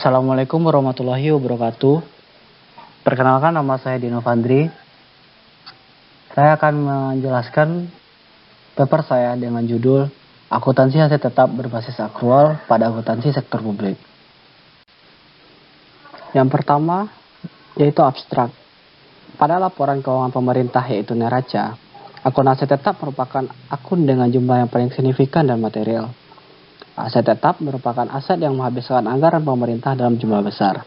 Assalamualaikum warahmatullahi wabarakatuh. Perkenalkan, nama saya Dino Fandri. Saya akan menjelaskan paper saya dengan judul Akuntansi Aset Tetap Berbasis Akrual pada Akuntansi Sektor Publik. Yang pertama yaitu abstrak. Pada laporan keuangan pemerintah yaitu neraca, akun aset tetap merupakan akun dengan jumlah yang paling signifikan dan material. Aset tetap merupakan aset yang menghabiskan anggaran pemerintah dalam jumlah besar.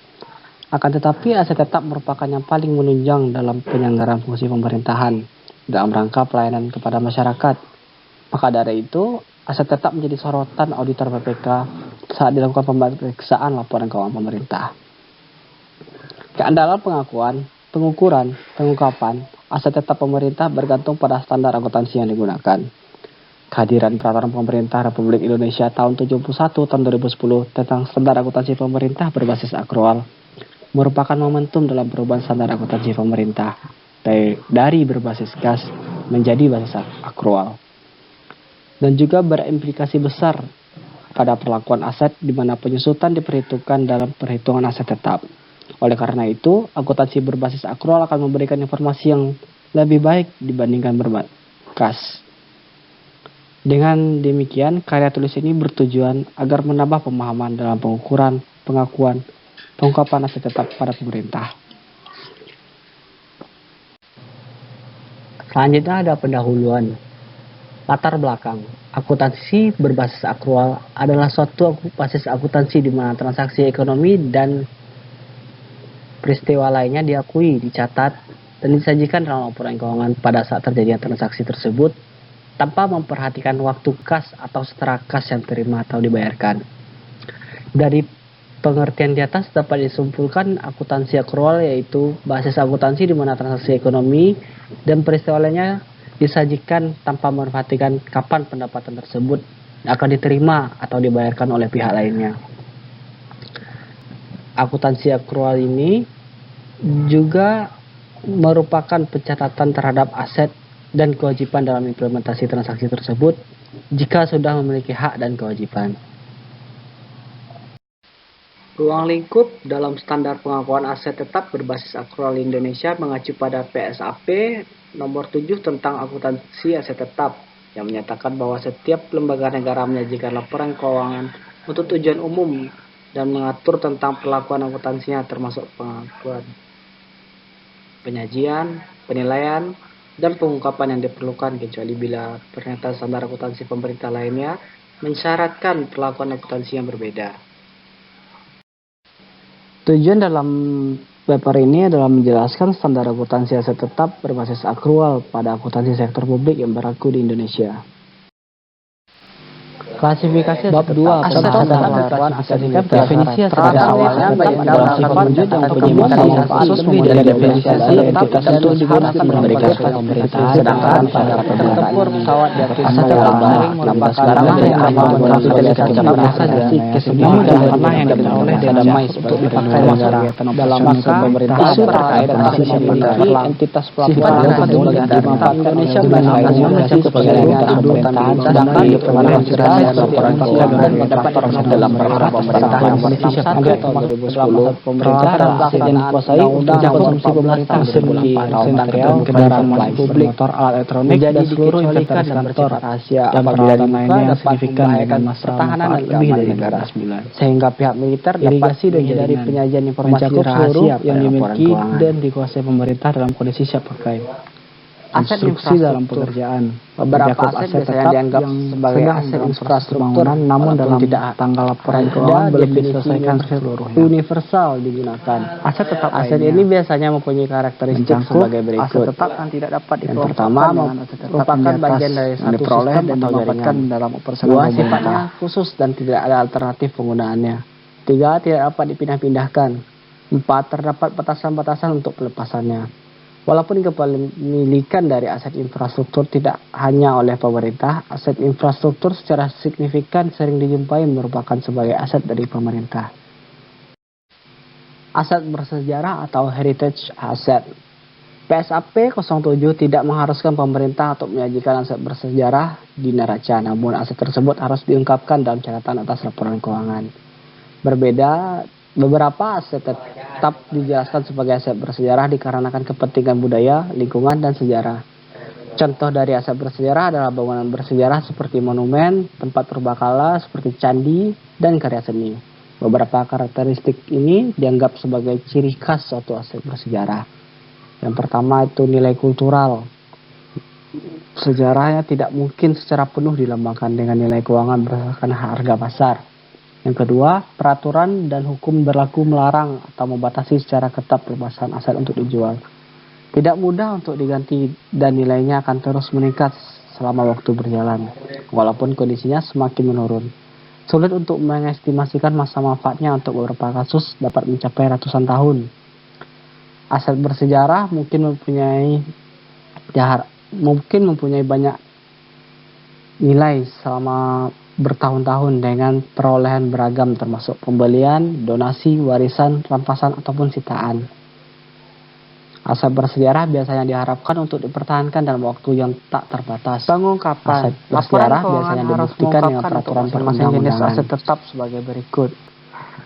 Akan tetapi, aset tetap merupakan yang paling menunjang dalam penyelenggaraan fungsi pemerintahan dalam rangka pelayanan kepada masyarakat. Maka dari itu, aset tetap menjadi sorotan auditor BPK saat dilakukan pemeriksaan laporan keuangan pemerintah. Keandalan pengakuan, pengukuran, pengungkapan aset tetap pemerintah bergantung pada standar akuntansi yang digunakan. Kehadiran Peraturan Pemerintah Republik Indonesia tahun 71 tahun 2010 tentang standar akuntansi pemerintah berbasis akrual merupakan momentum dalam perubahan standar akuntansi pemerintah dari berbasis kas menjadi basis akrual, dan juga berimplikasi besar pada perlakuan aset di mana penyusutan diperhitungkan dalam perhitungan aset tetap. Oleh karena itu, akuntansi berbasis akrual akan memberikan informasi yang lebih baik dibandingkan berkas. Dengan demikian, karya tulis ini bertujuan agar menambah pemahaman dalam pengukuran, pengakuan, pengungkapan aset tetap pada pemerintah. Selanjutnya ada pendahuluan. Latar belakang. Akuntansi berbasis akrual adalah suatu basis akuntansi di mana transaksi ekonomi dan peristiwa lainnya diakui, dicatat, dan disajikan dalam laporan keuangan pada saat terjadinya transaksi tersebut tanpa memperhatikan waktu kas atau setara kas yang terima atau dibayarkan. Dari pengertian di atas dapat disimpulkan akuntansi akrual yaitu basis akuntansi di mana transaksi ekonomi dan peristiwa lainnya disajikan tanpa memperhatikan kapan pendapatan tersebut akan diterima atau dibayarkan oleh pihak lainnya. Akuntansi akrual ini juga merupakan pencatatan terhadap aset dan kewajiban dalam implementasi transaksi tersebut jika sudah memiliki hak dan kewajiban. Ruang lingkup dalam standar pengakuan aset tetap berbasis akrual Indonesia mengacu pada PSAP nomor 7 tentang akuntansi aset tetap yang menyatakan bahwa setiap lembaga negara menyajikan laporan keuangan untuk tujuan umum dan mengatur tentang perlakuan akuntansinya termasuk pengakuan, penyajian, penilaian, dan pengungkapan yang diperlukan kecuali bila pernyataan standar akuntansi pemerintah lainnya mensyaratkan perlakuan akuntansi yang berbeda. Tujuan dalam paper ini adalah menjelaskan standar akuntansi aset tetap berbasis akrual pada akuntansi sektor publik yang berlaku di Indonesia. Klasifikasi bab 2 aset tetap klasifikasikan definisi aset tetap dalam sifat wujud yang mempunyai kasus lebih dari definisi entitas tentu digunakan memberikan pemerintahan, sedangkan pada tempur pesawat di atas lambat barang yang mengaku dari kacamata namun tidak pernah yang diperoleh dan damai untuk dipakai dalam masa pemerintahan terkait dengan memiliki entitas pelaporan dapat dimanfaatkan Indonesia mencakup seluruh pemerintahan, sedangkan diperoleh laporan keuangan dapat dalam perkara pemerintah yang bersifat tahun 2010 pemerintah dan aset yang dikuasai untuk konsumsi pemerintah seperti material, kendaraan masuk publik, motor, alat elektronik, dan seluruh inventaris kantor rahasia apabila dibuka dapat membahayakan pertahanan dan lebih dari negara sehingga pihak militer dapat menghindari penyajian informasi rahasia yang dimiliki dan dikuasai pemerintah dalam kondisi siap pakai. Aset instruksi dalam pekerjaan. Beberapa aset biasanya dianggap sebagai aset infrastruktur, namun dalam tanggal laporan keuangan belum diselesaikan seluruhnya. Universal digunakan. Aset tetap aset ini biasanya mempunyai karakteristik sebagai berikut. Aset tetap yang tidak dapat yang pertama merupakan bagian dari satu sistem atau jaringan dalam operasional. Dua, sifatnya khusus dan tidak ada alternatif penggunaannya. Tiga, tidak dapat dipindah-pindahkan. Empat, terdapat batasan-batasan untuk pelepasannya. Walaupun kepemilikan dari aset infrastruktur tidak hanya oleh pemerintah, aset infrastruktur secara signifikan sering dijumpai merupakan sebagai aset dari pemerintah. Aset bersejarah atau heritage asset. PSAP 07 tidak mengharuskan pemerintah untuk menyajikan aset bersejarah di neraca, namun aset tersebut harus diungkapkan dalam catatan atas laporan keuangan. Berbeda Beberapa aset tetap dijelaskan sebagai aset bersejarah dikarenakan kepentingan budaya, lingkungan, dan sejarah. Contoh dari aset bersejarah adalah bangunan bersejarah seperti monumen, tempat purbakala seperti candi, dan karya seni. Beberapa karakteristik ini dianggap sebagai ciri khas suatu aset bersejarah. Yang pertama itu nilai kultural. Sejarahnya tidak mungkin secara penuh dilambangkan dengan nilai keuangan berdasarkan harga pasar. Yang kedua, peraturan dan hukum berlaku melarang atau membatasi secara ketat perluasan aset untuk dijual. Tidak mudah untuk diganti dan nilainya akan terus meningkat selama waktu berjalan, walaupun kondisinya semakin menurun. Sulit untuk mengestimasikan masa manfaatnya untuk beberapa kasus dapat mencapai ratusan tahun. Aset bersejarah mungkin mempunyai banyak nilai selama bertahun-tahun dengan perolehan beragam termasuk pembelian, donasi, warisan, rampasan, ataupun sitaan. Aset bersejarah biasanya diharapkan untuk dipertahankan dalam waktu yang tak terbatas. Pengungkapan. Aset bersejarah biasanya dibuktikan dengan peraturan perundang-undangan. Aset tetap sebagai berikut.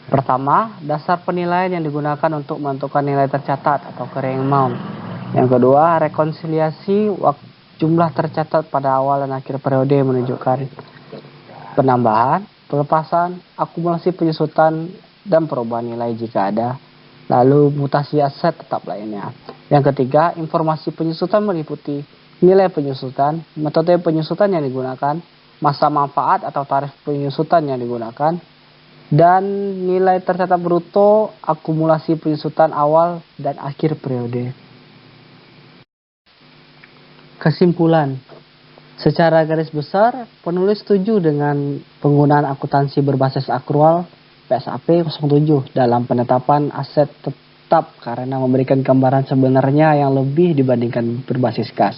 Pertama, dasar penilaian yang digunakan untuk menentukan nilai tercatat atau carrying amount. Yang kedua, rekonsiliasi jumlah tercatat pada awal dan akhir periode menunjukkan penambahan, pelepasan, akumulasi penyusutan, dan perubahan nilai jika ada. Lalu mutasi aset tetap lainnya. Yang ketiga, informasi penyusutan meliputi nilai penyusutan, metode penyusutan yang digunakan, masa manfaat atau tarif penyusutan yang digunakan, dan nilai tercatat bruto, akumulasi penyusutan awal dan akhir periode. Kesimpulan. Secara garis besar, penulis setuju dengan penggunaan akuntansi berbasis akrual PSAP 07 dalam penetapan aset tetap karena memberikan gambaran sebenarnya yang lebih dibandingkan berbasis kas.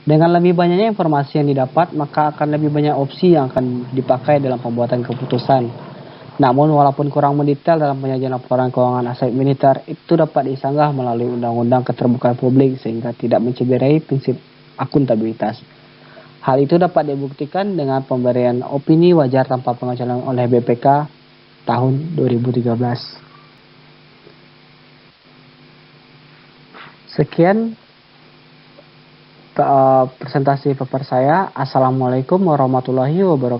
Dengan lebih banyaknya informasi yang didapat, maka akan lebih banyak opsi yang akan dipakai dalam pembuatan keputusan. Namun, walaupun kurang mendetail dalam penyajian laporan keuangan aset militer, itu dapat disanggah melalui Undang-Undang Keterbukaan Publik sehingga tidak mencederai prinsip akuntabilitas. Hal itu dapat dibuktikan dengan pemberian opini wajar tanpa pengecualian oleh BPK tahun 2013. Sekian presentasi paper saya. Assalamualaikum warahmatullahi wabarakatuh.